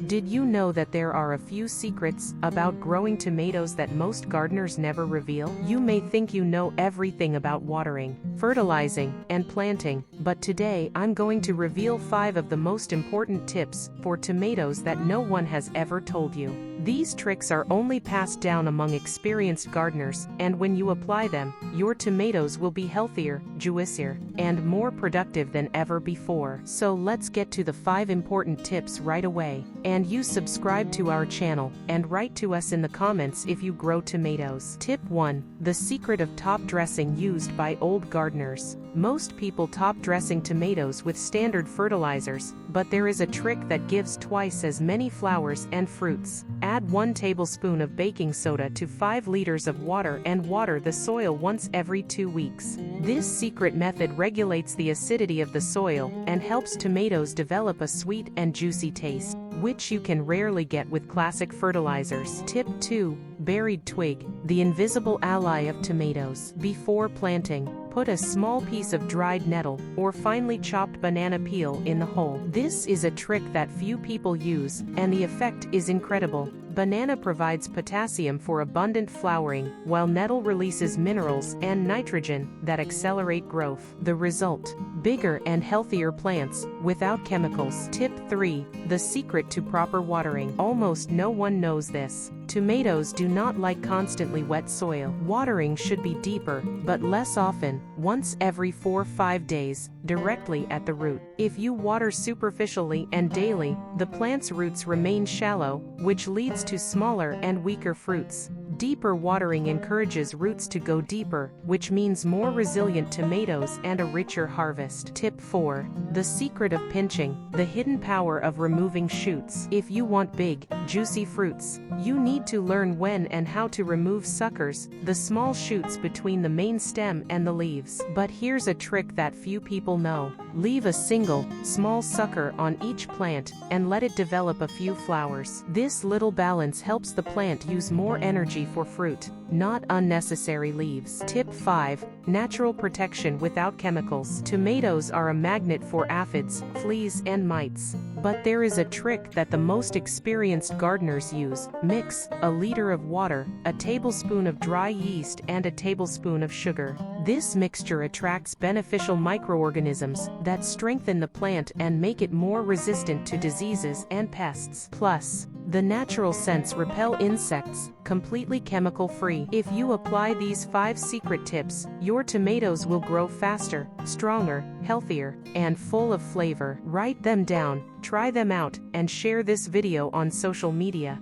Did you know that there are a few secrets about growing tomatoes that most gardeners never reveal? You may think you know everything about watering, fertilizing, and planting, but today I'm going to reveal 5 of the most important tips for tomatoes that no one has ever told you. These tricks are only passed down among experienced gardeners, and when you apply them, your tomatoes will be healthier, juicier, and more productive than ever before. So let's get to the 5 important tips right away. And you subscribe to our channel, and write to us in the comments if you grow tomatoes. Tip 1. The secret of top dressing used by old gardeners. Most people top dressing tomatoes with standard fertilizers, but there is a trick that gives twice as many flowers and fruits. Add 1 tablespoon of baking soda to 5 liters of water and water the soil once every 2 weeks. This secret method regulates the acidity of the soil and helps tomatoes develop a sweet and juicy taste, which you can rarely get with classic fertilizers. Tip 2. Buried twig, the invisible ally of tomatoes. Before planting, put a small piece of dried nettle or finely chopped banana peel in the hole. This is a trick that few people use, and the effect is incredible. Banana provides potassium for abundant flowering, while nettle releases minerals and nitrogen that accelerate growth. The result: bigger and healthier plants without chemicals. Tip 3. The secret to proper watering. Almost no one knows this. Tomatoes do not like constantly wet soil. Watering should be deeper, but less often, once every 4-5 days, directly at the root. If you water superficially and daily, the plant's roots remain shallow, which leads to smaller and weaker fruits. Deeper watering encourages roots to go deeper, which means more resilient tomatoes and a richer harvest. Tip 4. The secret of pinching, the hidden power of removing shoots. If you want big, juicy fruits, you need to learn when and how to remove suckers, the small shoots between the main stem and the leaves. But here's a trick that few people know. Leave a single, small sucker on each plant, and let it develop a few flowers. This little balance helps the plant use more energy for fruit, not unnecessary leaves. Tip 5. Natural protection without chemicals. Tomatoes are a magnet for aphids, fleas, and mites. But there is a trick that the most experienced gardeners use. Mix a liter of water, a tablespoon of dry yeast, and a tablespoon of sugar. This mixture attracts beneficial microorganisms that strengthen the plant and make it more resistant to diseases and pests. Plus, the natural scents repel insects, completely chemical-free. If you apply these 5 secret tips, your tomatoes will grow faster, stronger, healthier, and full of flavor. Write them down, try them out, and share this video on social media.